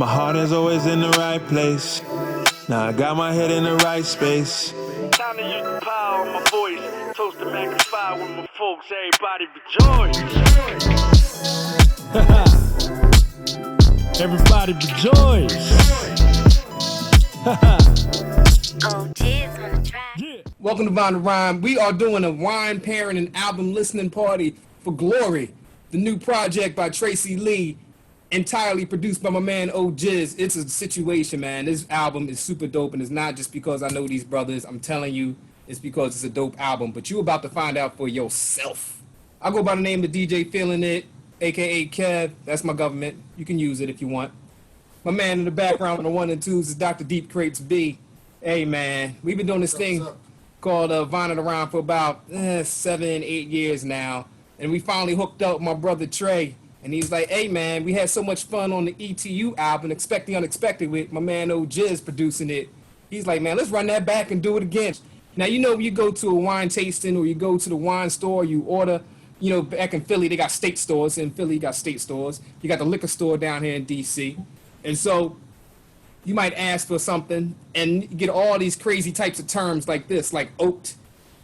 My heart is always in the right place. Now I got my head in the right space. Time to use the power of my voice. Toast to magnify with my folks. Everybody rejoice. Everybody rejoice. Welcome to Vino Rhyme. We are doing a wine pairing and album listening party for Glory, the new project by Tracey Lee, entirely produced by my man O'Jiz. It's a situation, man. This album is super dope, and it's not just because I know these brothers. I'm telling you, it's because it's a dope album. But you're about to find out for yourself. I go by the name of DJ Feeling It, aka Kev. That's my government. You can use it if you want. My man in the background on the 1 and 2s is Dr. Deep Crates B. Hey, man, we've been doing this thing called Vino Rhyme for about 7, 8 years now. And we finally hooked up with my brother Trey. And he's like, hey, man, we had so much fun on the ETU album, Expect the Unexpected, with my man O'Jiz producing it. He's like, man, let's run that back and do it again. Now, you know, you go to a wine tasting or you go to the wine store, you order, you know, back in Philly, they got state stores. In Philly, you got state stores. You got the liquor store down here in D.C. And so you might ask for something and get all these crazy types of terms like this, like oaked,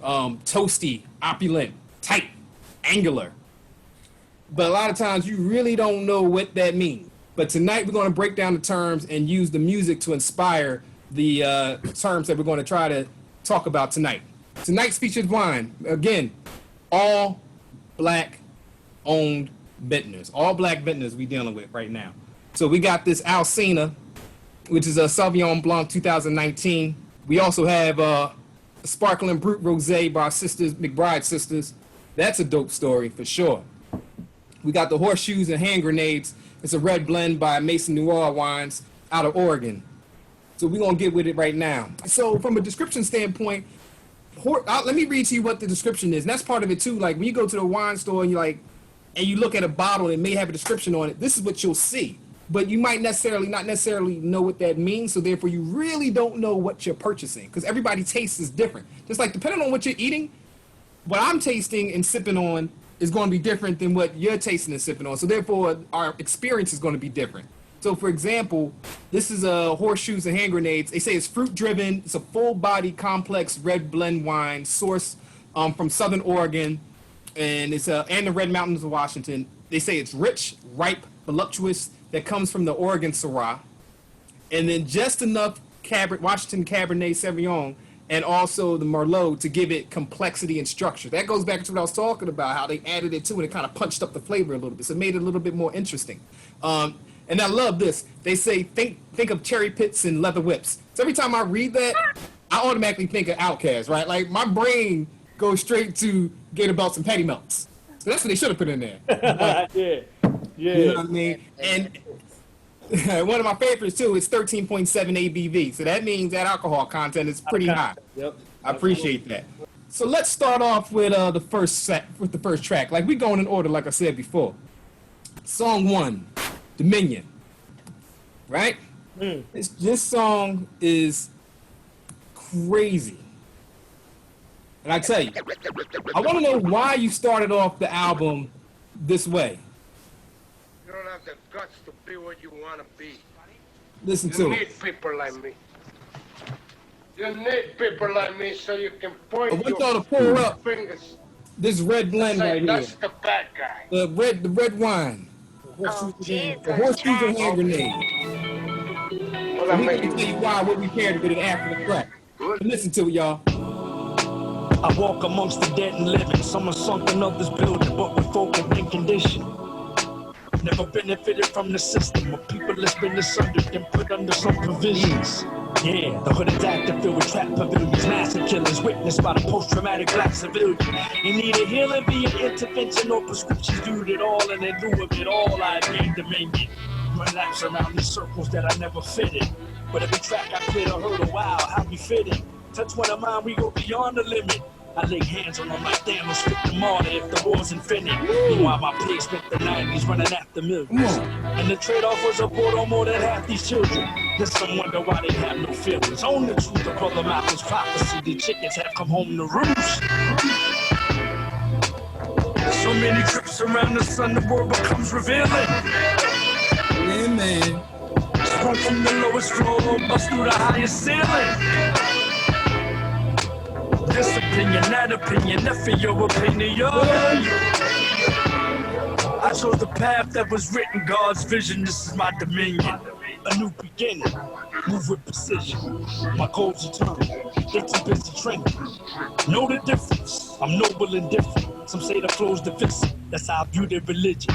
toasty, opulent, tight, angular. But a lot of times you really don't know what that means. But tonight we're going to break down the terms and use the music to inspire the terms that we're going to try to talk about tonight. Tonight's featured wine, again, all black owned vintners. All black vintners we're dealing with right now. So we got this Alcina, which is a Sauvignon Blanc 2019. We also have a Sparkling Brut Rosé by our sisters, McBride sisters. That's a dope story for sure. We got the Horseshoes and Hand Grenades. It's a red blend by Mason Noir Wines out of Oregon. So we're going to get with it right now. So from a description standpoint, let me read to you what the description is. And that's part of it too. Like when you go to the wine store and you look at a bottle, it may have a description on it. This is what you'll see. But you might not necessarily know what that means. So therefore you really don't know what you're purchasing because everybody's taste is different. Just like depending on what you're eating, what I'm tasting and sipping on is going to be different than what you're tasting and sipping on. So therefore, our experience is going to be different. So for example, this is a Horseshoes and Hand Grenades. They say it's fruit-driven. It's a full-body, complex red blend wine sourced from Southern Oregon, and and the Red Mountains of Washington. They say it's rich, ripe, voluptuous, that comes from the Oregon Syrah, and then just enough Washington Cabernet Sauvignon and also the Merlot to give it complexity and structure. That goes back to what I was talking about, how they added it to it and it kind of punched up the flavor a little bit. So it made it a little bit more interesting. And I love this. They say, think of cherry pits and leather whips. So every time I read that, I automatically think of Outkast, right? Like my brain goes straight to gator belts and patty melts. So that's what they should have put in there. Like, yeah. You know what I mean? And one of my favorites too is 13.7 ABV. So that means that alcohol content is pretty high. Yep. I appreciate that. So let's start off with the first track. Like we going in order, like I said before. Song 1, Dominion. Right? This song is crazy. And I tell you, I want to know why you started off the album this way. You don't have the guts to be what you want to be. Listen You to need it. people like me. You need people like me so you can I point want y'all to pour your up fingers. this red blend Say, right here. that's the bad guy. The red wine. The Horseshoes and Hand Grenade. Well, And we're going to tell you why, what we paired with it after the track. Good. And listen to it, y'all. I walk amongst the dead and living. Some are sunk in others building, but with folk in thin condition. Never benefited from the system of people that's been asunder and put under some provisions. Yeah, the hood is active, filled with trap pavilions, massive killers witnessed by the post-traumatic black civilian. In need of healing via intervention or prescriptions, viewed it all, and in lieu of it all, I gained dominion. Run laps around these circles that I never fitted. But every track I cleared, I heard a wow, how we fitting. Touch one of mine, we go beyond the limit. I lay hands on them like Thanos, flip them all if the war's infinite. Meanwhile, my pigs spent the 90s running after millions. And the trade-off was a board on more than half these children. Then some wonder why they have no feelings. Own the truth of Brother Malcolm's prophecy. The chickens have come home to roost. So many trips around the sun, the world becomes revealing. Yeah, man. from the lowest floor, bust through the highest ceiling. This opinion, that opinion, that for your opinion. I chose the path that was written, God's vision, this is my dominion. A new beginning, move with precision. My goals eternal, they too busy training. Know the difference, I'm noble and different. Some say the flow's divisive, that's how I view their religion.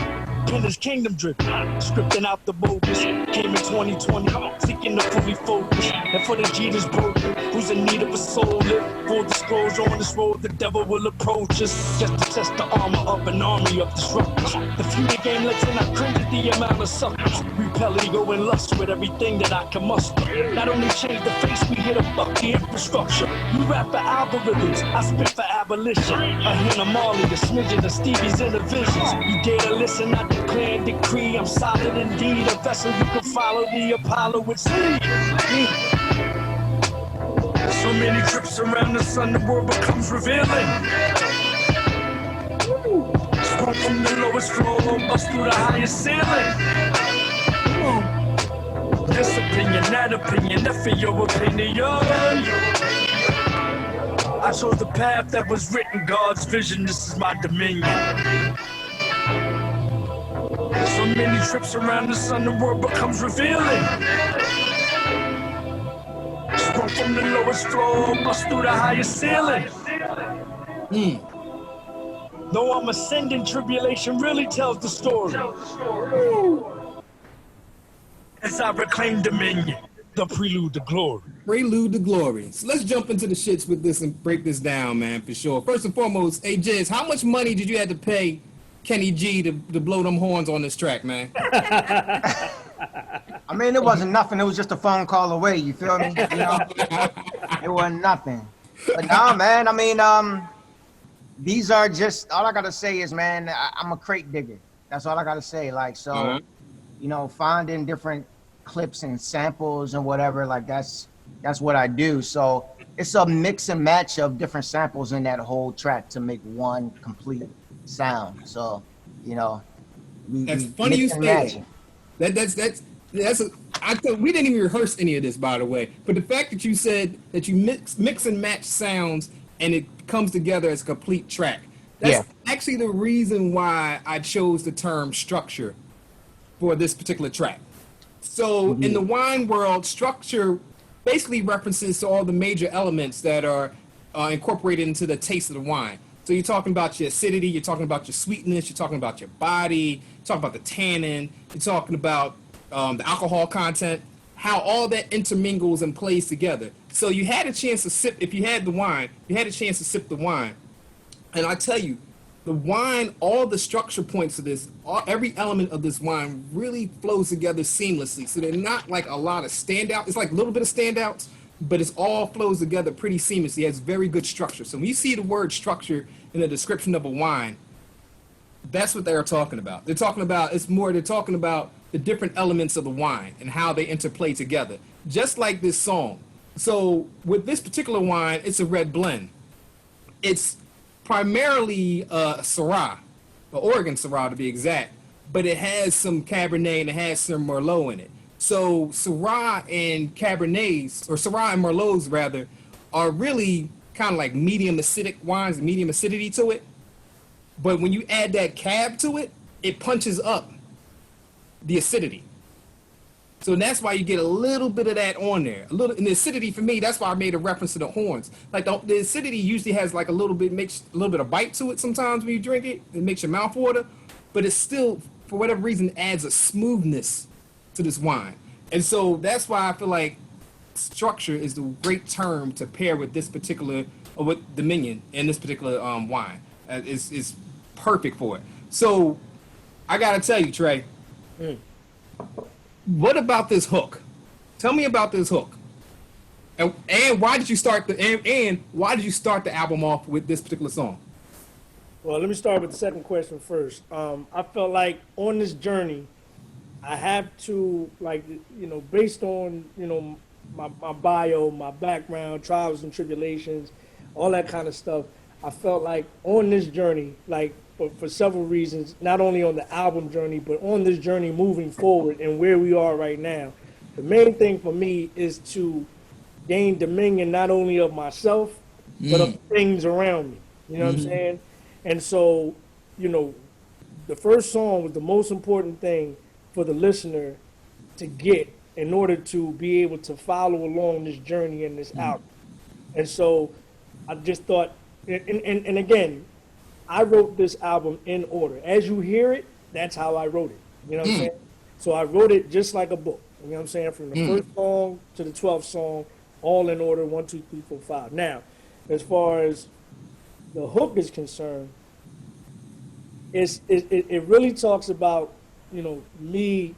Pen is kingdom driven, scripting out the bogus. Came in 2020, seeking to fully focus. And for the Jeter's broken, who's in need of a soul lift. Full disclosure on this road, the devil will approach us. Just to test the armor of an army of disruptors. The future game lets in, I cringe at the amount of suckers. Repel ego and lust with everything that I can muster. Not only change the face, we hit a fuck the infrastructure. You rap for algorithms, I spit for abolition. A hint of Marley, a smidgen of Stevie's inner visions. You dare to listen, I declare and decree. I'm solid indeed, a vessel you can follow the Apollo with speed. So many trips around the sun, the world becomes revealing. Sprung from the lowest floor, bust through the highest ceiling. This opinion, that for your opinion. I chose the path that was written, God's vision, this is my dominion. So many trips around the sun, the world becomes revealing. Sprung from the lowest floor, bust through the highest ceiling. Though I'm ascending, tribulation really tells the story. As I reclaim dominion, the prelude to glory. Prelude to glory. So let's jump into the shits with this and break this down, man, for sure. First and foremost, hey, Jizz, how much money did you have to pay Kenny G to blow them horns on this track, man? I mean, it wasn't nothing. It was just a phone call away. You feel me? You know, it wasn't nothing. But nah, man. I mean, these are just all I gotta say is, man, I'm a crate digger. That's all I gotta say. Like, so, you know, finding different clips and samples and whatever. Like, that's what I do. So it's a mix and match of different samples in that whole track to make one complete sound. So, you know, That's funny you say that. We didn't even rehearse any of this, by the way. But the fact that you said that you mix and match sounds and it comes together as a complete track. That's actually the reason why I chose the term structure for this particular track. So in the wine world, structure basically references to all the major elements that are incorporated into the taste of the wine. So you're talking about your acidity, you're talking about your sweetness, you're talking about your body, you're talking about the tannin, you're talking about the alcohol content, how all that intermingles and plays together. So you had a chance to sip, if you had the wine, you had a chance to sip the wine. And I tell you, the wine, all the structure points of this, every element of this wine really flows together seamlessly. So they're not like a lot of standout. It's like a little bit of standouts, but it's all flows together pretty seamlessly. It has very good structure. So when you see the word structure in the description of a wine, that's what they're talking about. They're talking about the different elements of the wine and how they interplay together, just like this song. So with this particular wine, it's a red blend. It's primarily Syrah, or Oregon Syrah to be exact, but it has some Cabernet and it has some Merlot in it. So Syrah and Cabernets, or Syrah and Merlots rather, are really kind of like medium acidic wines, medium acidity to it. But when you add that cab to it, it punches up the acidity. So that's why you get a little bit of that on there. A little, and the acidity for me, that's why I made a reference to the horns. Like the acidity usually has like makes a little bit of bite to it sometimes when you drink it. It makes your mouth water, but it still, for whatever reason, adds a smoothness to this wine. And so that's why I feel like structure is the great term to pair with this particular, or with Dominion and this particular wine. Is perfect for it. So I gotta tell you, Trey, what about this hook? Tell me about this hook. And why did you start why did you start the album off with this particular song? Well, let me start with the second question first. I felt like on this journey, I have to, like, you know, based on, you know, my bio, my background, trials and tribulations, all that kind of stuff, I felt like on this journey, like for several reasons, not only on the album journey, but on this journey moving forward and where we are right now, the main thing for me is to gain dominion not only of myself, but of things around me. You know what I'm saying? And so, you know, the first song was the most important thing for the listener to get in order to be able to follow along this journey in this album. And so I just thought, and again, I wrote this album in order. As you hear it, that's how I wrote it. You know what I'm saying? So I wrote it just like a book. You know what I'm saying? From the first song to the 12th song, all in order, 1, 2, 3, 4, 5. Now, as far as the hook is concerned, it really talks about, you know, me,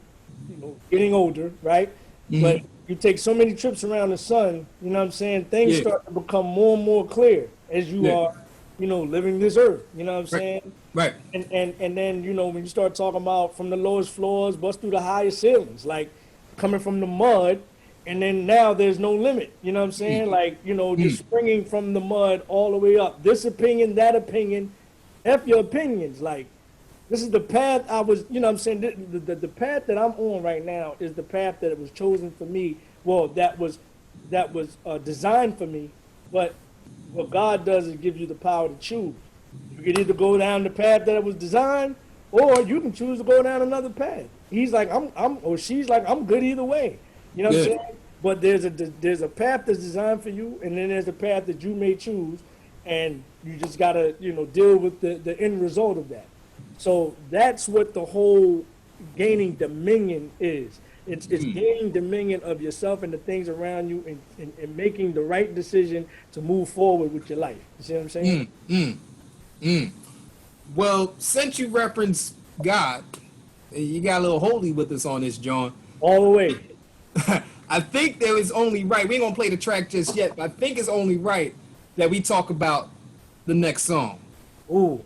you know, getting older, right? But you take so many trips around the sun, you know what I'm saying? Things start to become more and more clear as you are, you know, living this earth. You know what I'm saying? Right. And then, you know, when you start talking about from the lowest floors, bust through the highest ceilings, like coming from the mud, and then now there's no limit. You know what I'm saying? Like, you know, just springing from the mud all the way up. This opinion, that opinion, F your opinions. Like, this is the path I was, you know what I'm saying? The path that I'm on right now is the path that was chosen for me. Well, that was designed for me. But what God does is give you the power to choose. You can either go down the path that was designed, or you can choose to go down another path. He's like, or she's like, I'm good either way. You know what I'm saying? But there's a path that's designed for you, and then there's a path that you may choose, and you just gotta, you know, deal with the end result of that. So that's what the whole gaining dominion is. It's gaining dominion of yourself and the things around you, and making the right decision to move forward with your life. You see what I'm saying? Well, since you referenced God, you got a little holy with us on this, John. All the way. I think that it's only right. We ain't gonna play the track just yet, but I think it's only right that we talk about the next song. Ooh.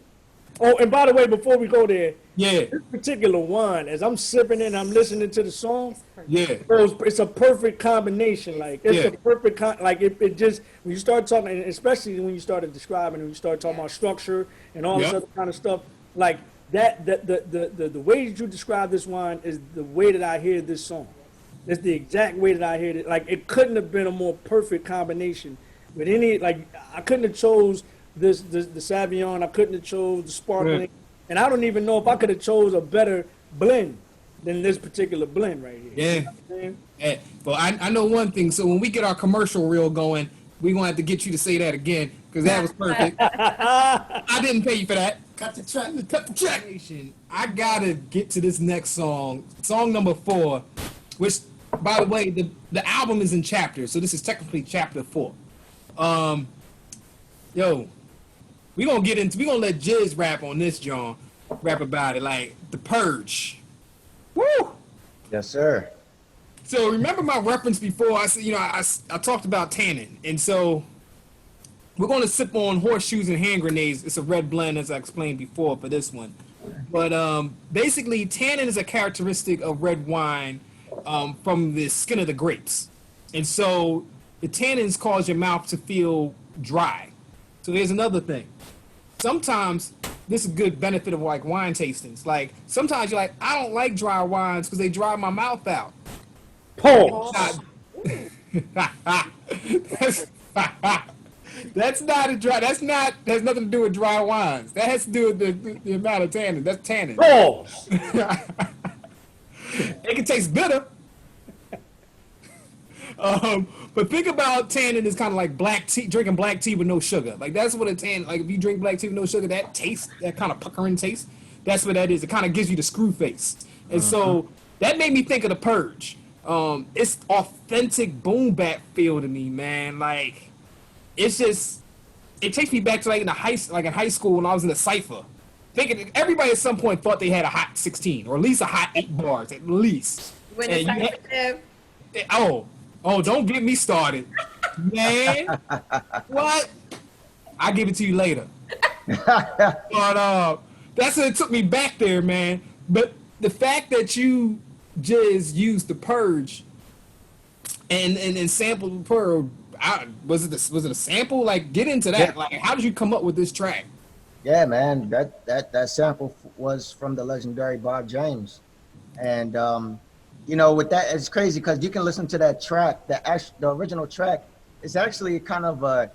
Oh, and by the way, before we go there, Yeah, this particular wine, as I'm sipping it and I'm listening to the song, yeah, it's a perfect combination. Like, it's Yeah. a perfect, like, it just, when you start talking, and especially when you started describing, when you start talking about structure and all this Yep. other kind of stuff, like, the way that you describe this wine is the way that I hear this song. It's the exact way that I hear it. Like, it couldn't have been a more perfect combination with any, like, I couldn't have chose the Savion, I couldn't have chose the sparkling, Yeah. and I don't even know if I could have chose a better blend than this particular blend right here. yeah. You know what I'm saying? Yeah. Well, I know one thing. So when we get our commercial reel going, we're gonna have to get you to say that again because that was perfect. I didn't pay you for that. Cut the track. Cut the track. I gotta get to this next song, song number 4, which, by the way, the album is in chapters, so this is technically chapter 4. Yo, we gonna let Jizz rap on this, John. Rap about it, like The Purge. Woo! Yes, sir. So remember my reference before? I said, you know, I talked about tannin, and so we're going to sip on horseshoes and hand grenades. It's a red blend, as I explained before, for this one. But basically, tannin is a characteristic of red wine from the skin of the grapes, and so the tannins cause your mouth to feel dry. So here's another thing. Sometimes this is a good benefit of like wine tastings. Like sometimes you're like, I don't like dry wines because they dry my mouth out. Pause. That's not a dry. That's not. Has nothing to do with dry wines. That has to do with the amount of tannin. That's tannin. Pause. It can taste bitter. But think about tannin as kind of like black tea, drinking black tea with no sugar. Like that's what a tannin. Like if you drink black tea with no sugar, that taste, that kind of puckering taste. That's what that is. It kind of gives you the screw face. And so that made me think of The Purge. It's authentic boom bap feel to me, man. Like it's just, it takes me back to like in high school when I was in the cipher. Thinking everybody at some point thought they had a hot 16 or at least a hot 8 bars at least. When And the you sensitive. Oh, don't get me started, man. What? I'll give it to you later. But that's what it took me back there, man. But the fact that you just used The Purge and sampled The Purge, was it a sample? Like, get into that. Like, how did you come up with this track? Yeah, man, that sample was from the legendary Bob James, and you know, with that, it's crazy because you can listen to that track, the original track. It's actually kind of a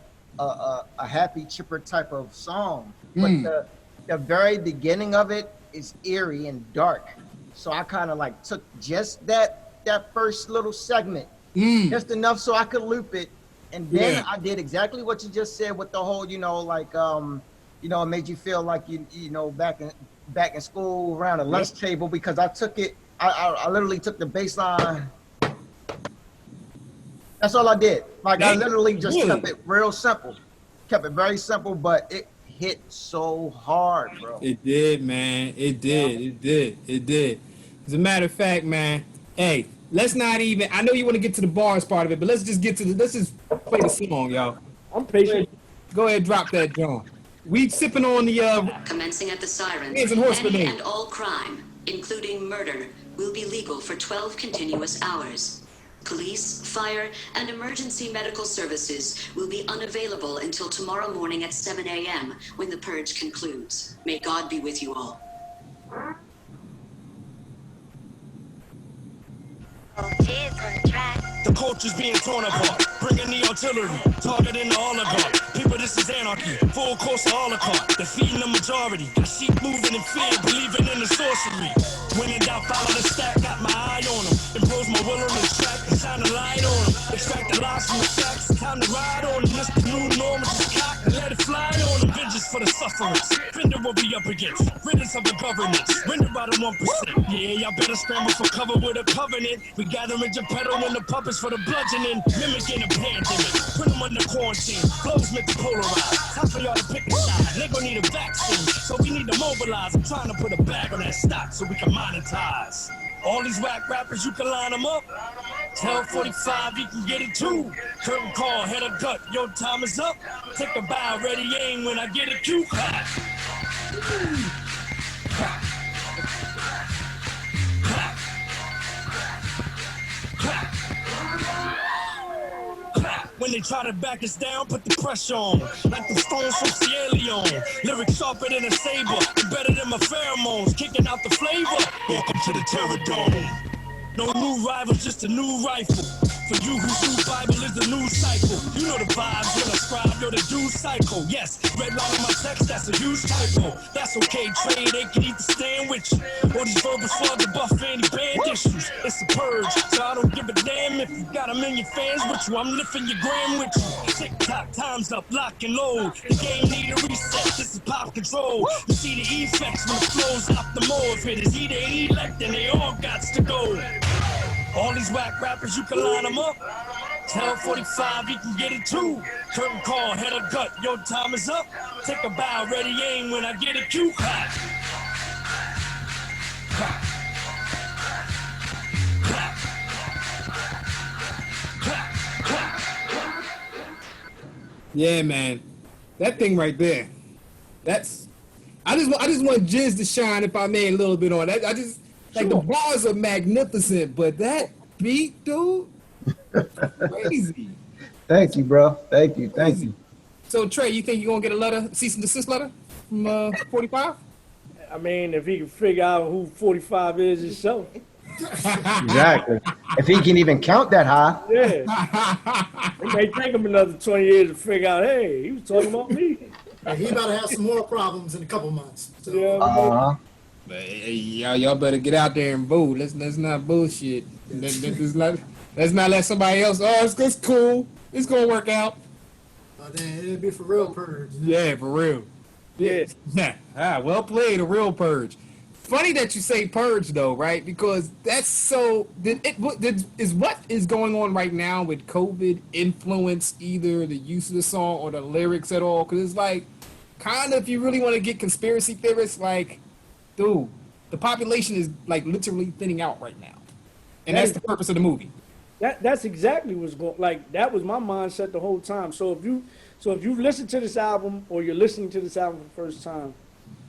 happy, chipper type of song, but the very beginning of it is eerie and dark. So I kind of like took just that first little segment, just enough so I could loop it, and then I did exactly what you just said with the whole, you know, like you know, it made you feel like you know back in school around a lunch table, because I took it. I literally took the bass line. That's all I did. Like I literally just kept it real simple, kept it very simple, but it hit so hard, bro. It did, man. It did. It did. It did. As a matter of fact, man. Hey, let's not even. I know you want to get to the bars part of it, but let's just get to the. Let's just play the song, y'all. I'm patient. Go ahead, drop that, John. We sipping on the Commencing at the sirens, Hands and horse any grenade. and all crime, including murder, will be legal for 12 continuous hours. Police, fire, and emergency medical services will be unavailable until tomorrow morning at 7 a.m. when the purge concludes. May God be with you all. The culture's being torn apart, bringing the artillery, targeting the oligarch. People, this is anarchy, full course of holocaust. Defeating the majority, got sheep moving in fear, believing in the sorcery. When in doubt, follow the stack, got my eye on them. Impose my will on the track, and shine a light on them. Extract the lies from the facts, time to ride on them. This the new norm, it's the cock, and let it fly on them. Vengeance for the sufferers, render what we up against. Riddance of the government, render by the 1%. Yeah, y'all better scramble for cover with a covenant. We gathering Geppetto and the puppets for the bludgeoning, mimicking a pandemic. Put them under quarantine, blows meant to polarize. Time for y'all to pick a side, they gon' need a vaccine, so we need to mobilize. I'm trying to put a bag on that stock so we can monetize. All these whack rappers, you can line them up. Tell 45 you can get it too. Curtain call, head or gut, your time is up. Take a bow, ready aim when I get a cue. When they try to back us down, put the pressure on. Like the stones from Sierra Leone. Lyrics sharper than a saber, better than my pheromones. Kicking out the flavor. Welcome to the Terror Dome. No new rivals, just a new rifle. For you whose new Bible is the new cycle. You know the vibes when I scribe, you're the dude cycle. Yes, red line on my text, that's a huge typo. That's okay, trade, they can either stand with you. Or these verbal flood to buff any band issues. It's a purge, so I don't give a damn if you got a million fans with you. I'm lifting your gram with you. Tick-tock, time's up, lock and load. The game need a reset, this is pop control. You see the effects when the flow's out the more. If it is either elect, then they all gots to go. All these whack rappers, you can line them up. Tell 45 you can get it too. Curtain call, head or gut, your time is up. Take a bow, ready aim when I get a cue. Yeah, man. That thing right there. That's. I just want Jizz to shine, if I may, a little bit on that. I just like the bars are magnificent, but that beat, dude, crazy. Thank you, bro. Thank you. Thank you. So Trey, you think you're gonna get a letter, cease and desist letter from 45? I mean, if he can figure out who 45 is himself. Exactly. If he can even count that high. Yeah. It may take him another 20 years to figure out, hey, he was talking about me. And he about to have some more problems in a couple months. So. Yeah, But hey, y'all better get out there and vote. Let's not bullshit. Let's not let somebody else. Oh, it's cool. It's gonna work out. Then it'll be for real purge. Yeah, for real. yeah. Yeah. Well played, a real purge. Funny that you say purge though, right? Because that's so. Is what is going on right now with COVID influence either the use of the song or the lyrics at all? Because it's like, kind of, if you really want to get conspiracy theorists, like, dude, the population is like literally thinning out right now, and that's the purpose of the movie. That's exactly what's going. Like that was my mindset the whole time. So if you listen to this album or you're listening to this album for the first time,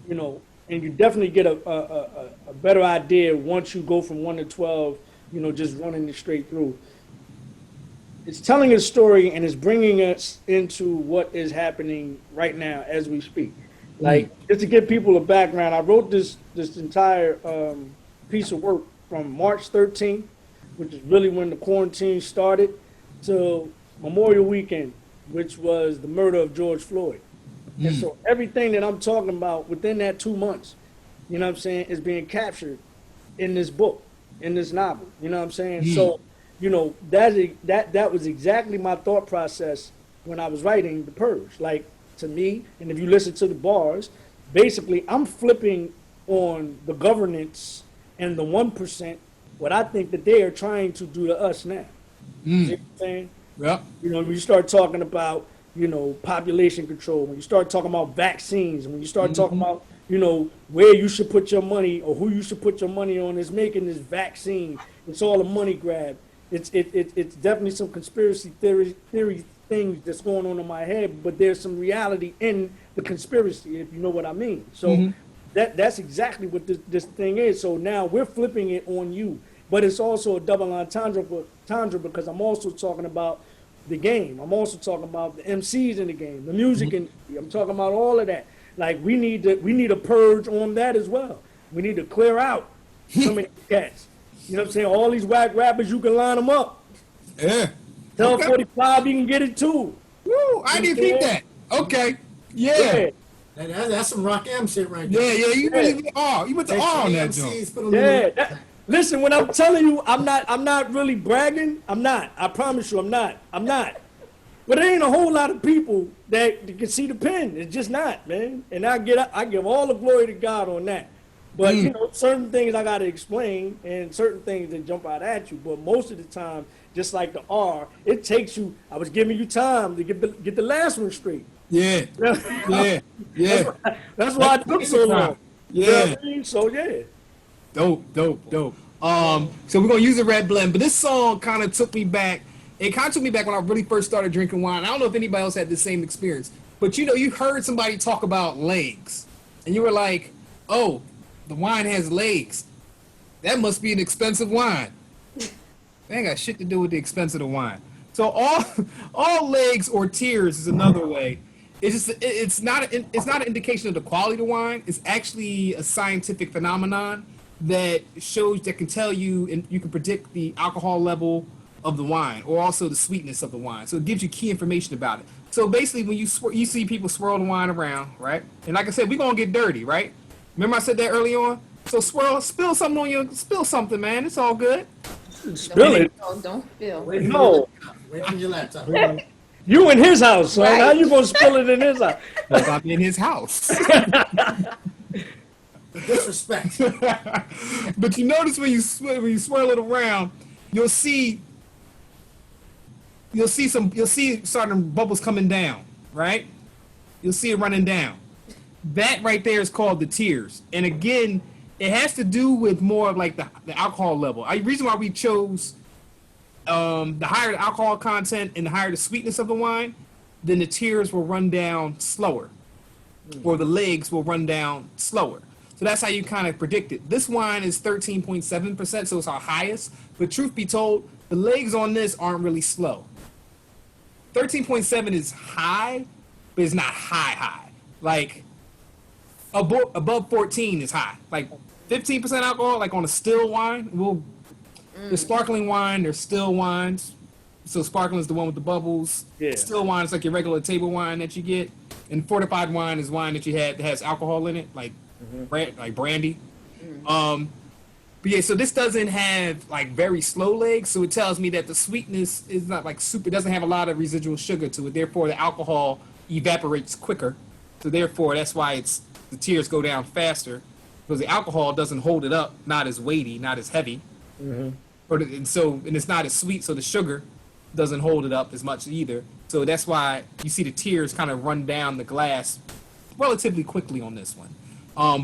you know, and you definitely get a better idea once you go from 1 to 12, you know, just running it straight through. It's telling a story and it's bringing us into what is happening right now as we speak. Like, just to give people a background, I wrote this entire piece of work from March 13th which is really when the quarantine started, to Memorial Weekend, which was the murder of George Floyd. And so everything that I'm talking about within that 2 months, you know what I'm saying, is being captured in this book, in this novel. You know what I'm saying? So, you know, that was exactly my thought process when I was writing The Purge. Like, to me, and if you listen to the bars, basically I'm flipping on the governance and the 1%, what I think that they are trying to do to us now. You see what I'm saying? Yep. You know, when you start talking about, you know, population control, when you start talking about vaccines, when you start talking about, you know, where you should put your money or who you should put your money on is making this vaccine. It's all a money grab. It's definitely some conspiracy theory things that's going on in my head, but there's some reality in the conspiracy, if you know what I mean. So that's exactly what this thing is. So now we're flipping it on you, but it's also a double entendre because I'm also talking about the game. I'm also talking about the MCs in the game, the music industry. I'm talking about all of that. Like we need a purge on that as well. We need to clear out some of these cats. You know what I'm saying? All these whack rappers, you can line them up. Yeah. Tell Okay. 45 you can get it too. Woo, I didn't peep that. Okay. Yeah. That's some Rock M shit right there. Yeah, you really went all. You went to all on that joint. MCs put 'em in Yeah. the- Listen, when I'm telling you, I'm not really bragging. I'm not. I promise you, I'm not. But there ain't a whole lot of people that can see the pen. It's just not, man. And I give all the glory to God on that. But you know, certain things I gotta explain, and certain things that jump out at you. But most of the time, just like the R, it takes you. I was giving you time to get the last one straight. Yeah. Yeah. That's why it took so long. Yeah. You know what I mean? So yeah. Dope. So we're gonna use a red blend, but this song kind of took me back. It kind of took me back when I really first started drinking wine. I don't know if anybody else had the same experience, but you know, you heard somebody talk about legs, and you were like, "Oh, the wine has legs. That must be an expensive wine." That ain't got shit to do with the expense of the wine. So all legs or tears is another way. It's not an indication of the quality of the wine. It's actually a scientific phenomenon that can tell you, and you can predict the alcohol level of the wine, or also the sweetness of the wine. So it gives you key information about it. So basically, when you see people swirl the wine around, right? And like I said, we're gonna get dirty, right? Remember I said that early on. So spill something, man. It's all good. Spill it. No, don't spill. No. Wait from your laptop. You in his house, son. Right. How you gonna spill it in his house? Like I'm in his house. The disrespect. But you notice when you swirl it around, you'll see certain bubbles coming down, right? You'll see it running down. That right there is called the tears. And again, it has to do with more of like the alcohol level. The reason why we chose the higher the alcohol content and the higher the sweetness of the wine, then the tears will run down slower, or the legs will run down slower. So that's how you kind of predict it. This wine is 13.7%, so it's our highest. But truth be told, the legs on this aren't really slow. 13.7 is high, but it's not high. Like above 14 is high. Like 15% alcohol, like on a still wine. The sparkling wine, there's still wines. So sparkling is the one with the bubbles. Yeah. Still wine is like your regular table wine that you get. And fortified wine is wine that you had that has alcohol in it, like brandy. But yeah, so this doesn't have like very slow legs, so it tells me that the sweetness is not like super, it doesn't have a lot of residual sugar to it. Therefore, the alcohol evaporates quicker. So therefore, that's why the tears go down faster, because the alcohol doesn't hold it up, not as weighty, not as heavy. And it's not as sweet, so the sugar doesn't hold it up as much either. So that's why you see the tears kind of run down the glass relatively quickly on this one.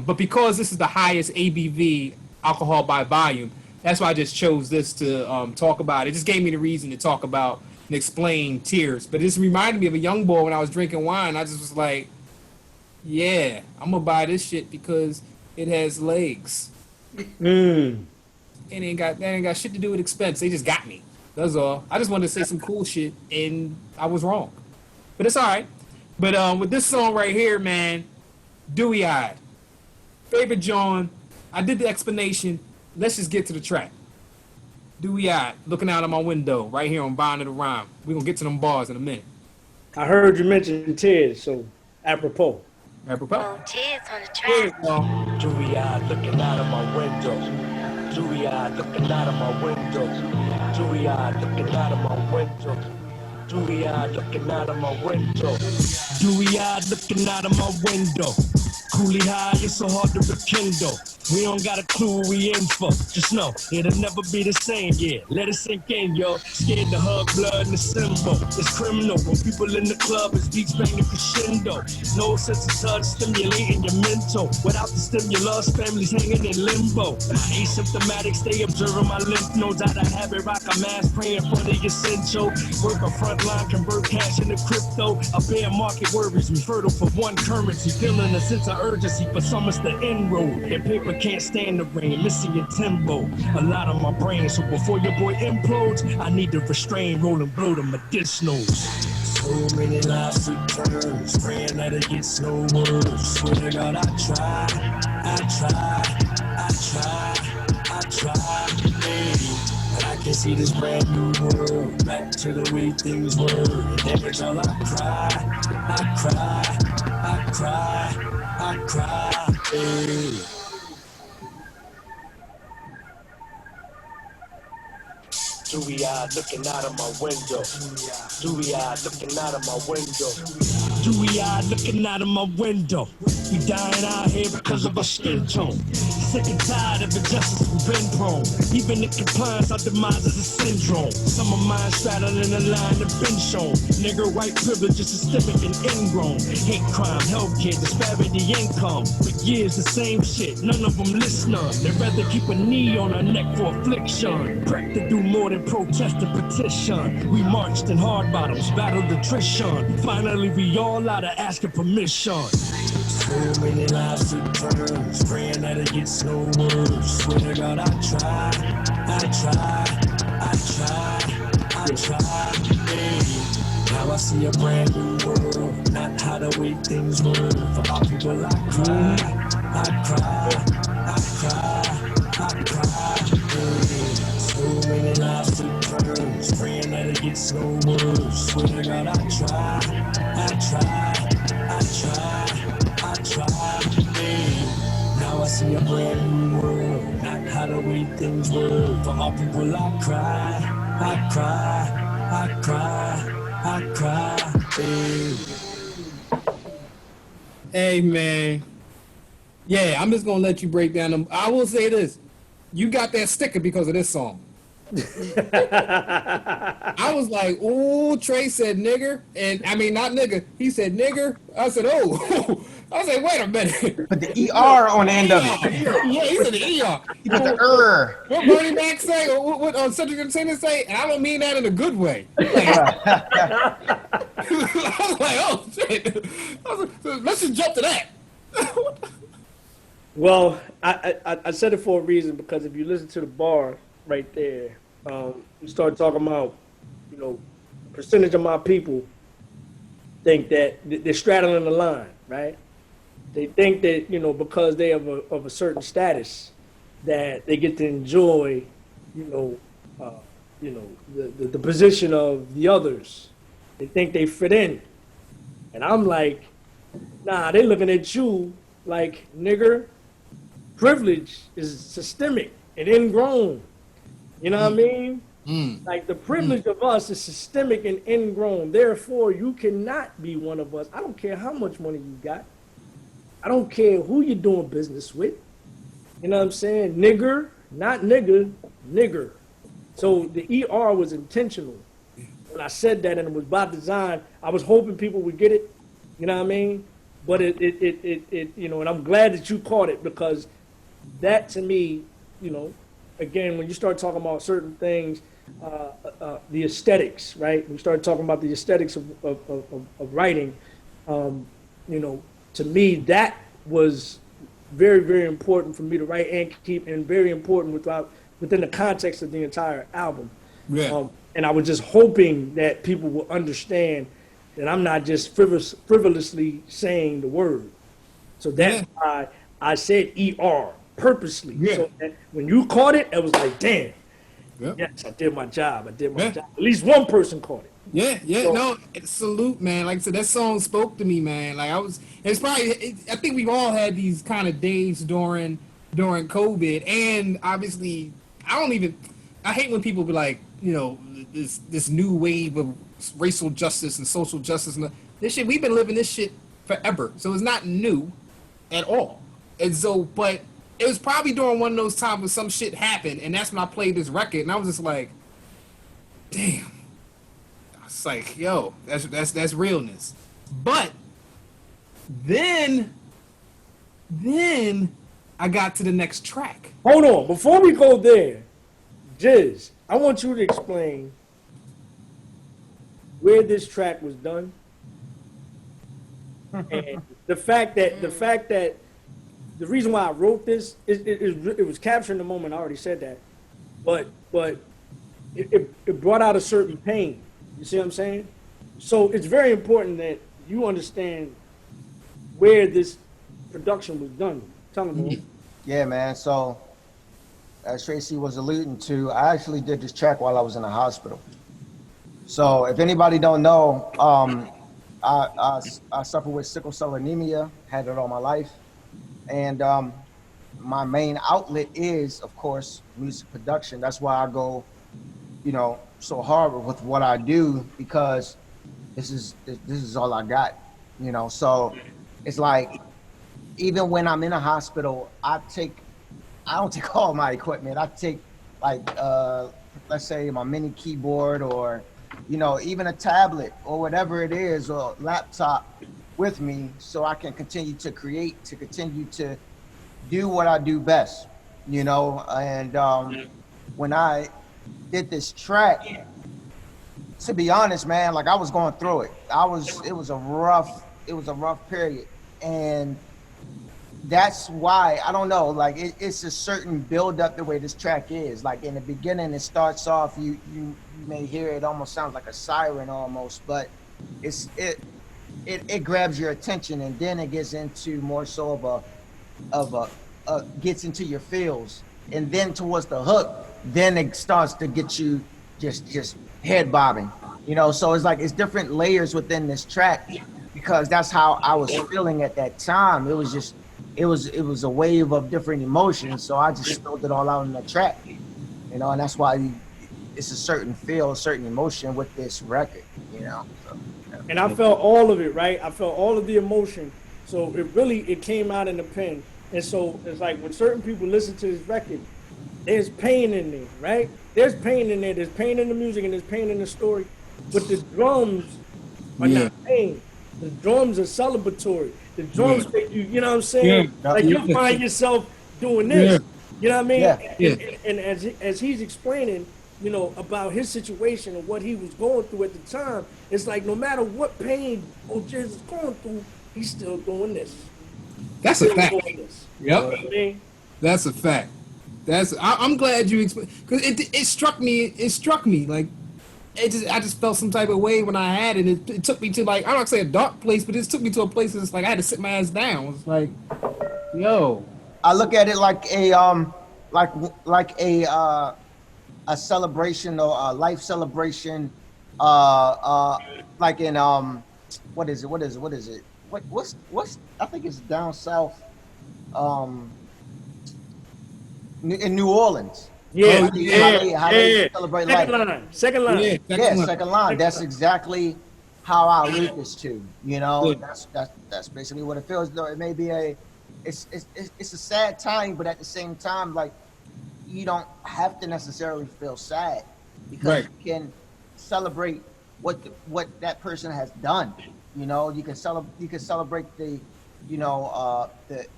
But because this is the highest ABV alcohol by volume, that's why I just chose this to talk about. It just gave me the reason to talk about and explain tears. But it just reminded me of a young boy when I was drinking wine. I just was like, yeah, I'm gonna buy this shit because it has legs. It ain't got shit to do with expense. They just got me. That's all. I just wanted to say some cool shit, and I was wrong. But it's all right. But with this song right here, man, Dewy Eyed. Favorite John. I did the explanation. Let's just get to the track. Do we out looking out of my window right here on Bond of the Rhyme. We're gonna get to them bars in a minute. I heard you mention tears, so apropos. Apropos. Tears on the Cheers, track. y'all. Dewy-eyed looking out of my window. Dewy-eyed looking out of my window. Dewy-eyed looking out of my window. Dewy-eyed looking out of my window. Dewy-eyed looking out of my window. Coolie high, it's so hard to rekindle. We don't got a clue what we in for. Just know it'll never be the same, yeah. Let it sink in, yo. Scared to hug blood and the symbol. It's criminal when people in the club is beats banging crescendo. No sense of touch stimulating your mental. Without the stimulus, families hanging in limbo. Asymptomatic, stay observing my lymph nodes. Out of habit, rock a mask, praying for the essential. Work a front line, convert cash into crypto. A bear market worries me, fertile for one currency. Feeling a sense of urgency, for some it's the inroad. Their paper can't stand the rain, missing your tempo. A lot on my brain, so before your boy implodes, I need to restrain, roll and blow the medicinals. So many lives to turn, praying that it gets no worse. Swear to God, I try, hey. But I can see this brand new world, back to the way things were. And every time I cry, hey. Dewy-eyed looking out of my window. Dewy-eyed looking out of my window. Dewy-eyed looking out of my window. We dying out here because of our skin tone. Sick and tired of injustice we've been prone. Even in compliance, our demise is a syndrome. Some of mine straddling the line have been shown. Nigger white privilege is systemic and ingrown. Hate crime, healthcare, disparity income. For years the same shit, none of them listen. They'd rather keep a knee on our neck for affliction. Prep to do more than protest and petition. We marched in hard bottoms, battled attrition. Finally we all out of asking permission. So many lives to turn, praying that it gets no worse. Swear to God, I try, hey. Now I see a brand new world, not how the way things were. For all people I cry, hey. So many lives to turn, praying that it gets no worse. Swear to God, I try, hey. Now I see a brand new world, not how the way things were. For all people I cry, hey. Hey, man. Yeah, I'm just gonna let you break down them. I will say this: you got that sticker because of this song. I was like, "Oh, Trey said nigger," and I mean not nigger. He said nigger. I said, "Oh." I was like, "Wait a minute." Put the ER on the end of it. Yeah, he said the ER. He put the What Bernie Mac say, or what Cedric Entertainer say, and I don't mean that in a good way. I was like, "Oh shit!" I was like, let's just jump to that. Well, I said it for a reason, because if you listen to the bar right there, we start talking about, percentage of my people think that they're straddling the line, right? They think that, because they have of a certain status, that they get to enjoy, the position of the others. They think they fit in. And I'm like, nah, they looking at you like, nigger, privilege is systemic and ingrown. You know what I mean? Like, the privilege of us is systemic and ingrown. Therefore, you cannot be one of us. I don't care how much money you got. I don't care who you're doing business with. You know what I'm saying? Nigger, not nigger, nigger. So the ER was intentional. When I said that, and it was by design, I was hoping people would get it. You know what I mean? But it and I'm glad that you caught it, because that, to me, again, when you start talking about certain things, the aesthetics, right? We started talking about the aesthetics of writing. To me, that was very, very important for me to write and keep, and very important within the context of the entire album. Yeah. And I was just hoping that people will understand that I'm not just frivolously saying the word. So that's why I said ER purposely. Yeah. So that when you caught it, it was like, damn. Yep. Yes, I did my job. I did my Yeah. job. At least one person caught it. Yeah, So- no, salute, man. Like I said, that song spoke to me, man. Like I think we've all had these kind of days during COVID, and obviously, I hate when people be like, this new wave of racial justice and social justice and this shit. We've been living this shit forever, so it's not new at all. And so, but it was probably during one of those times when some shit happened, and that's when I played this record, and I was just like, damn. It's like, yo, that's realness. But then I got to the next track. Hold on. Before we go there, Jizz, I want you to explain where this track was done. And the fact that the reason why I wrote this it was capturing the moment. I already said that, but it brought out a certain pain. You see what I'm saying? So it's very important that you understand where this production was done. Tell them. More. Yeah, man. So, as Tracey was alluding to, I actually did this track while I was in the hospital. So, if anybody don't know, I suffer with sickle cell anemia, had it all my life, and my main outlet is, of course, music production. That's why I go, so hard with what I do, because this is all I got, So it's like, even when I'm in a hospital, I don't take all my equipment. I take like let's say my mini keyboard, or even a tablet or whatever it is, or laptop with me, so I can continue to create, to continue to do what I do best, and when I did this track, to be honest, man, like I was going through it. It was a rough period. And that's why, I don't know, like it's a certain build up the way this track is. Like in the beginning, it starts off, you may hear it almost sounds like a siren almost, but it grabs your attention, and then it gets into more so of a gets into your feels. And then towards the hook, then it starts to get you just head bobbing, so it's like it's different layers within this track, because that's how I was feeling at that time. It was a wave of different emotions, so I just spilled it all out in the track, and that's why it's a certain feel, a certain emotion with this record, So, And I felt all of it, right? I felt all of the emotion. So it came out in the pen. And so it's like when certain people listen to this record, there's pain in there, right? There's pain in there. There's pain in the music and there's pain in the story. But the drums are not pain. The drums are celebratory. The drums make you, you know what I'm saying? Yeah. Like you find yourself doing this. You know what I mean? Yeah. And as he's explaining, about his situation and what he was going through at the time, it's like no matter what pain OJ is going through, he's still doing this. That's a fact. Yep. You know what I mean? That's a fact. I'm glad you explained, because it struck me. It struck me like I just felt some type of way when I had it. It took me to, like, I don't say a dark place, but it took me to a place that's like I had to sit my ass down. It's like, yo. I look at it like a celebration, or a life celebration, like in what is it? What's I think it's down south, in New Orleans. Yeah, how they celebrate life. Second line. Second line. That's exactly how I read this too. That's basically what it feels. Though it may be it's a sad time, but at the same time, like, you don't have to necessarily feel sad, because you can celebrate what that person has done. You can celebrate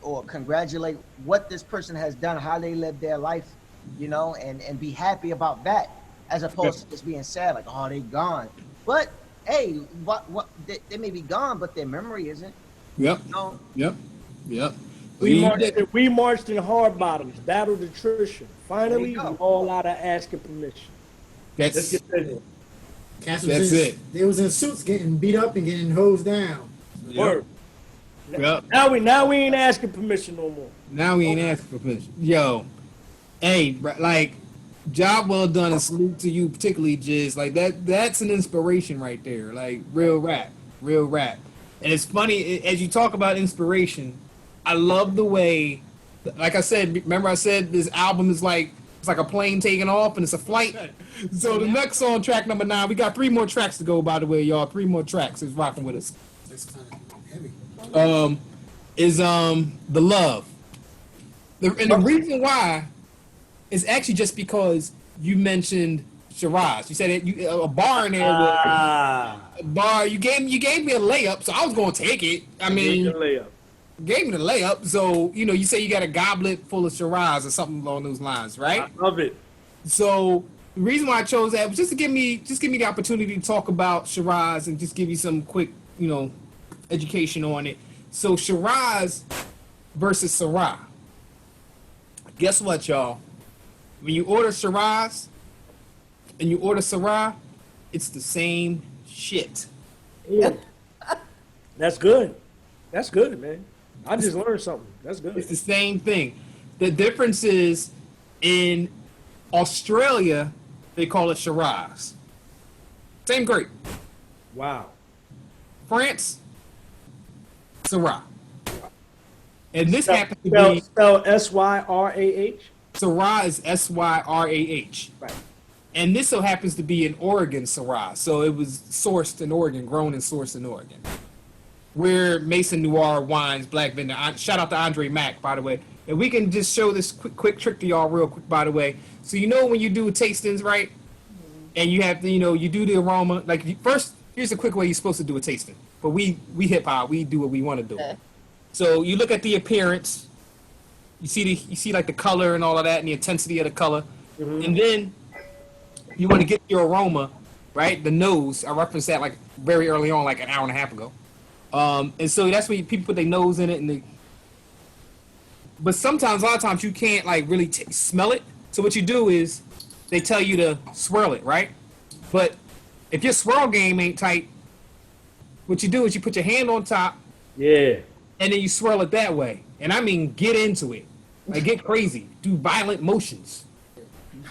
or congratulate what this person has done, how they lived their life, and be happy about that, as opposed to just being sad, like, oh, they gone. But hey, they may be gone, but their memory isn't. Yep. Yep. We marched in hard bottoms, battled attrition. Finally, we all out of asking permission. Let's get that. Cats That's it. They was in suits getting beat up and getting hosed down. Word. Yep. Now we ain't asking permission no more. Now we ain't asking for permission. Yo, hey, like, Job well done, and salute to you, particularly Jizz. Like that's an inspiration right there. Like real rap, real rap. And it's funny as you talk about inspiration. I love the way, like I said. Remember, I said this album is like it's like a plane taking off and it's a flight. So the next song, track number 9, we got 3 more tracks to go. By the way, y'all, 3 more tracks is rocking with us. That's kind of heavy. Is the love. And the reason why is actually just because you mentioned Shiraz. You said it, a bar in there. A bar. You gave me a layup, so I was gonna take it. I mean, gave me the layup. So you say you got a goblet full of Shiraz or something along those lines, right? I love it. So the reason why I chose that was just to give me the opportunity to talk about Shiraz and just give you some quick education on it. So Shiraz versus Syrah. Guess what, y'all? When you order Shiraz and you order Syrah, it's the same shit. Yeah. That's good. That's good, man. I just learned something. That's good. It's the same thing. The difference is in Australia, they call it Shiraz. Same grape. Wow. France, Syrah. And this happens to be spell Syrah. Syrah is Syrah. Right. And this so happens to be in Oregon, Syrah. So it was sourced in Oregon, grown and sourced in Oregon. Where Mason Noir wines, Black Vendor. Shout out to Andre Mack, by the way. And we can just show this quick trick to y'all real quick, by the way. So when you do tastings, right? And you have to, you do the aroma. Like first, here's a quick way you're supposed to do a tasting. But we hip hop, we do what we want to do. So you look at the appearance. You see like the color and all of that, and the intensity of the color, and then you want to get your aroma, right? The nose. I referenced that like very early on, like an hour and a half ago. And so that's when people put their nose in it, but sometimes, a lot of times, you can't like really smell it. So what you do is they tell you to swirl it, right? But if your swirl game ain't tight, what you do is you put your hand on top, and then you swirl it that way. And I mean, get into it. Like, get crazy. Do violent motions.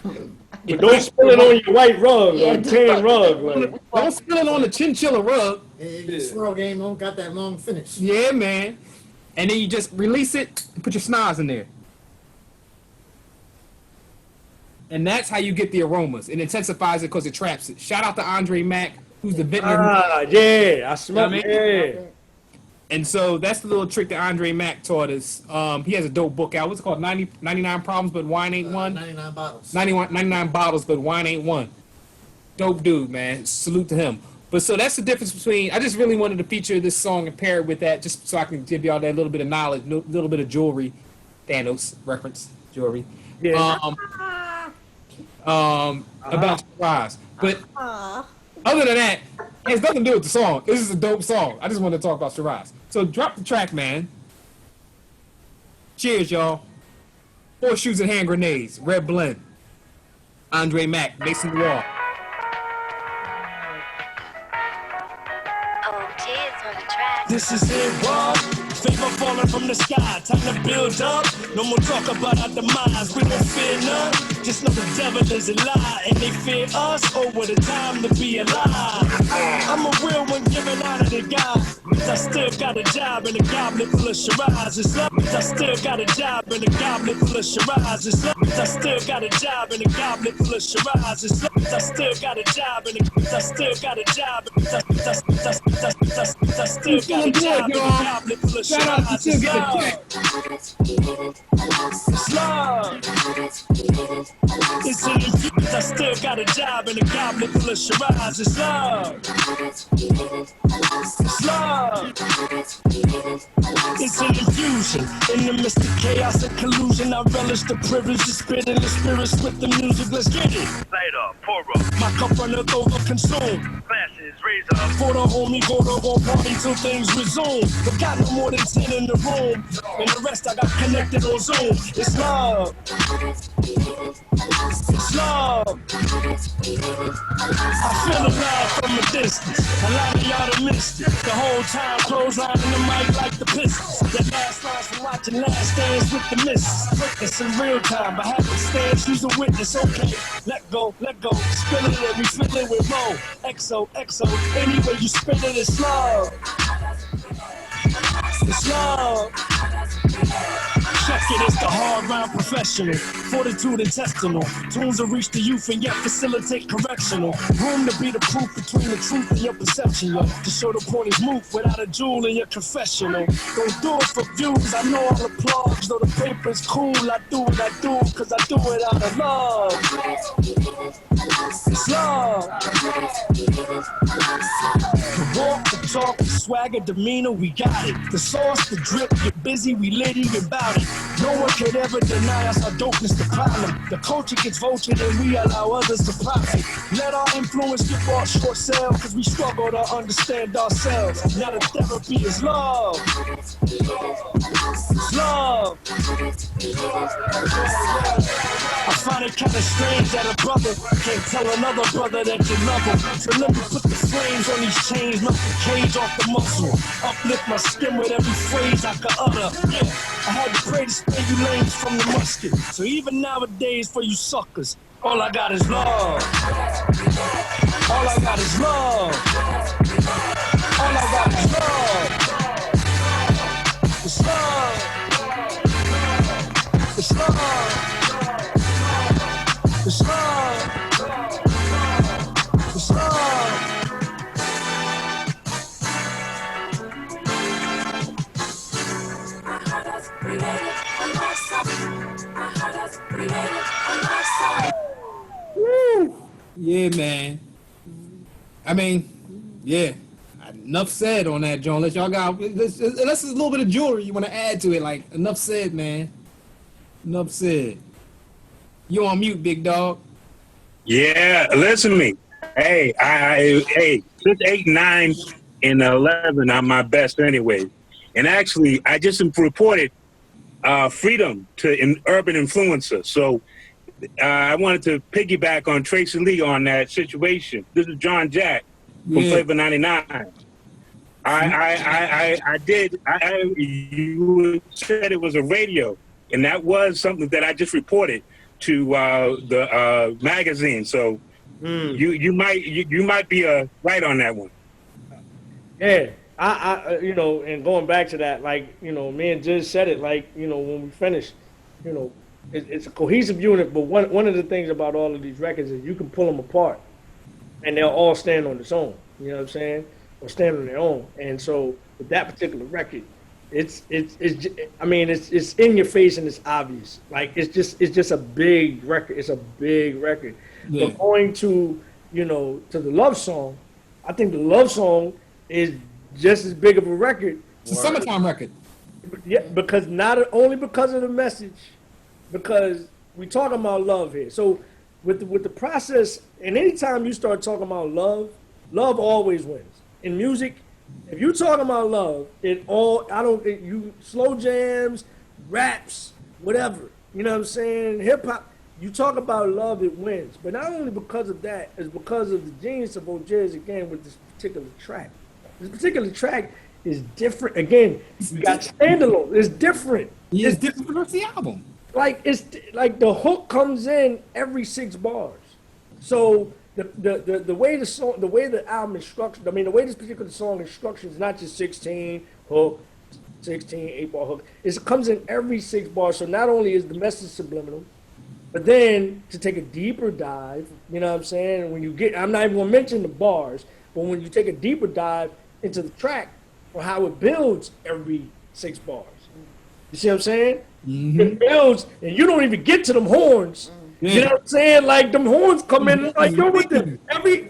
But don't spill it on your white rug or tan rug. Like. Don't spill it on the chinchilla rug. The swirl game don't got that long finish. Yeah, man. And then you just release it and put your schnoz in there. And that's how you get the aromas. It intensifies it because it traps it. Shout out to Andre Mack, who's the vintner. Yeah, I smell it. Yeah. And so that's the little trick that Andre Mack taught us. He has a dope book out. What's it called? 99 Problems, but Wine Ain't One? 99 bottles. 99 bottles, but wine ain't one. Dope dude, man. Salute to him. But so that's the difference between, I just really wanted to feature this song and pair it with that just so I can give y'all that little bit of knowledge, little bit of jewelry. Thanos reference, jewelry. Yeah. About Shiraz. But other than that, it has nothing to do with the song. This is a dope song. I just wanted to talk about Shiraz. So drop the track, man. Cheers, y'all. Horseshoes and hand grenades. Red Blend. Andre Mack, Mason Wall. This is it, Rob. Favor falling from the sky. Time to build up. No more talk about our demise. We don't fear none. Just know the devil is a lie. And they fear us. Oh, what a time to be alive. I'm a real one giving out of the God. I still got a job in a goblet full of Shiraz. It's up. I still got a job in a goblet full of Shiraz. It's up. I still got a job in a goblet full of Shiraz. It's up. I still got a job in a. I still got a job. I still got a job in a goblet full of Shiraz. It's love. It's in the. I still got a job in a goblet full of Shiraz. It's love. It's love. It's an infusion in the midst of chaos and collusion. I relish the privilege to spit in the spirits with the music. Let's get it. Later, pour up. My cup runneth over, consume. Glasses, razor. For the homie, go to one party till things resume. But got no more than 10 in the room, and the rest I got connected on Zoom. It's love. It's love. I feel the love from a distance. A lot of y'all have missed it. The whole time around, clothesline in the mic like the Pistons. That last lines from watching last dance with the missus. Witness in real time, but happenstance, she's a witness. Okay, let go, spill it and refill it with more. XO, anyway you spin it, it's love. It's love. Check it, it's the hard round professional. Fortitude intestinal. Tunes will reach the youth and yet facilitate correctional. Room to be the proof between the truth and your perception, yo. To show the point is move without a jewel in your confessional. Don't do it for views, I know I'll applaud. Though the paper's cool, I do what I do, cause I do it out of love. It's love. The walk, the talk, the swagger, demeanor, we got it. The sauce, the drip, get busy, we litty about it. No one could ever deny us our dopeness, the problem. The culture gets vultured and we allow others to profit. Let our influence get bought short sale, cause we struggle to understand ourselves. Now the therapy is love. It's love. I find it kinda strange that a brother can't tell another brother that you love him. So let me put the flames on these chains, knock the cage off the muscle. Uplift my skin with every phrase I could utter. Yeah, I had to pray to spare you lanes from the musket. So even nowadays for you suckers, all I got is love. All I got is love. All I got is love. It's love. It's love. It's love. It's love. Woo! Yeah, man. I mean, yeah. Enough said on that, John. Unless y'all got, unless there's a little bit of jewelry you want to add to it. Like, enough said, man. Enough said. You on mute, big dog. Yeah, listen to me. Hey, hey, since 8, 9, and 11, I'm my best anyway. And actually, I just reported freedom to urban influencer. So I wanted to piggyback on Tracey Lee on that situation. This is John Jack from Flavor 99. You said it was a radio, and that was something that I just reported to the magazine. So you might be right on that one. Yeah, I you know, and going back to that, like, you know, me and Jiz said it, like, you know, when we finished, you know, it's a cohesive unit. But one of the things about all of these records is you can pull them apart, and they'll all stand on its own. You know what I'm saying? Or stand on their own. And so with that particular record, it's in your face and it's obvious. Like it's just a big record. It's a big record. Yeah. But going to, you know, to the love song, I think the love song is just as big of a record. It's a summertime record. Yeah, because not only because of the message, because we talking about love here. So with the process, and anytime you start talking about love always wins. In music, if you talking about love, you slow jams, raps, whatever. You know what I'm saying? Hip hop, you talk about love, it wins. But not only because of that, it's because of the genius of O'Jazz again with this particular track. This particular track is different. Again, you got standalone. It's different. Yeah, it's different from the album. Like it's like the hook comes in every 6 bars. So the way the song, the way the album is structured, I mean, the way this particular song is structured is not just 16 hook, 16 8-bar hook. It comes in every 6 bars. So not only is the message subliminal, but then to take a deeper dive, you know what I'm saying? When you get, I'm not even gonna mention the bars, but when you take a deeper dive into the track or how it builds every 6 bars. You see what I'm saying? Mm-hmm. It builds, and you don't even get to them horns. Yeah. You know what I'm saying? Like them horns come in, like yo, with them.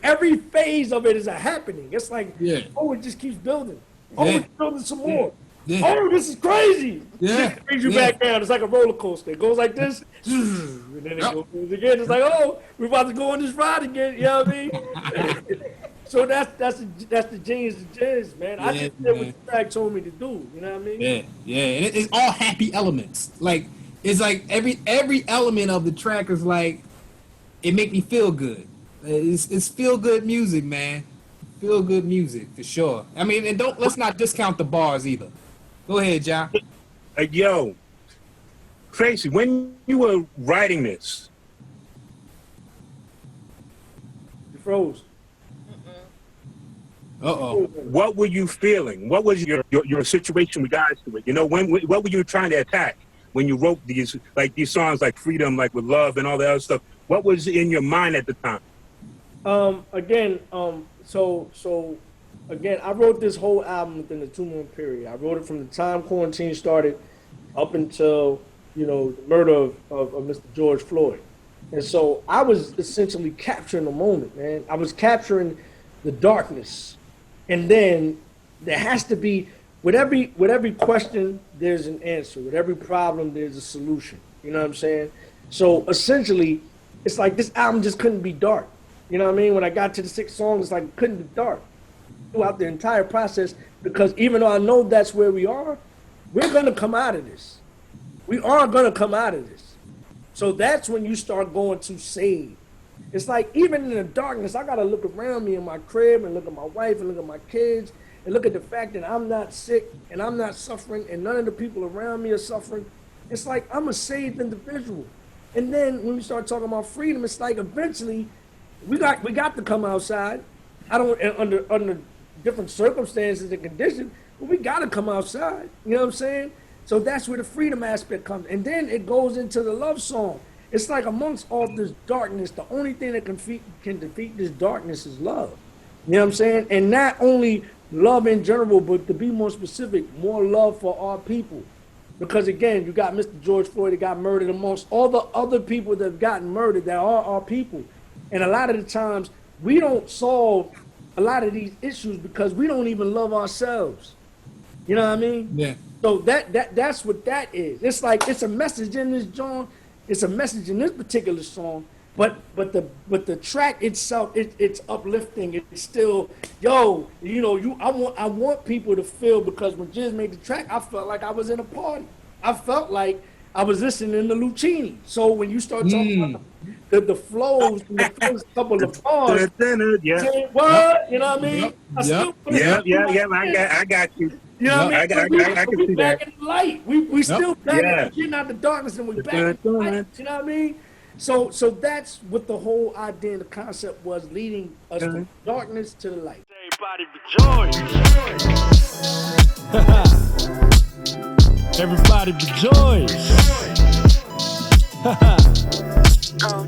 Every phase of it is a happening. It's like, oh, it just keeps building. Oh, it's building some more. Yeah. Oh, this is crazy. Yeah. It brings you back down. It's like a roller coaster. It goes like this, and then it goes again. It's like, oh, we're about to go on this ride again. You know what I mean? So that's the genius of jazz, man. I just did what the track told me to do. You know what I mean? Yeah. And it's all happy elements. Like it's like every element of the track is like it make me feel good. It's feel good music, man. Feel good music for sure. I mean, and let's not discount the bars either. Go ahead, John. Yo, Tracy, when you were writing this, You froze. Uh-oh. what were you feeling? What was your situation with regards to it? You know, what were you trying to attack when you wrote these songs like Freedom, like with Love and all that other stuff? What was in your mind at the time? So again, I wrote this whole album within a 2-month period. I wrote it from the time quarantine started up until, the murder of Mr. George Floyd. And so I was essentially capturing the moment, man. I was capturing the darkness. And then there has to be, with every question, there's an answer. With every problem, there's a solution. You know what I'm saying? So essentially, it's like this album just couldn't be dark. You know what I mean? When I got to the 6th song, it's like it couldn't be dark throughout the entire process, because even though I know that's where we are, we're going to come out of this. We are going to come out of this. So that's when you start going to save. It's like even in the darkness, I got to look around me in my crib and look at my wife and look at my kids and look at the fact that I'm not sick and I'm not suffering and none of the people around me are suffering. It's like I'm a saved individual. And then when we start talking about freedom, it's like eventually we got to come outside. I don't under different circumstances and conditions, but we got to come outside. You know what I'm saying? So that's where the freedom aspect comes. And then it goes into the love song. It's like amongst all this darkness, the only thing that can defeat this darkness is love. You know what I'm saying? And not only love in general, but to be more specific, more love for our people. Because again, you got Mr. George Floyd that got murdered amongst all the other people that have gotten murdered that are our people. And a lot of the times, we don't solve a lot of these issues because we don't even love ourselves. You know what I mean? Yeah. So that's what that is. It's like it's a message in this joint. It's a message in this particular song, but the track itself, it's uplifting. It's still, I want people to feel, because when Jizz made the track, I felt like I was in a party. I felt like I was listening to Lucchini. So when you start talking about the flows in the first couple of bars, saying what? You know what I mean? I got you. You know what I mean? I can see back that. in the light. We still back in out the darkness, and we back in the light. You know what I mean? So that's what the whole idea and the concept was, leading us from darkness to the light. Everybody rejoice. Oh,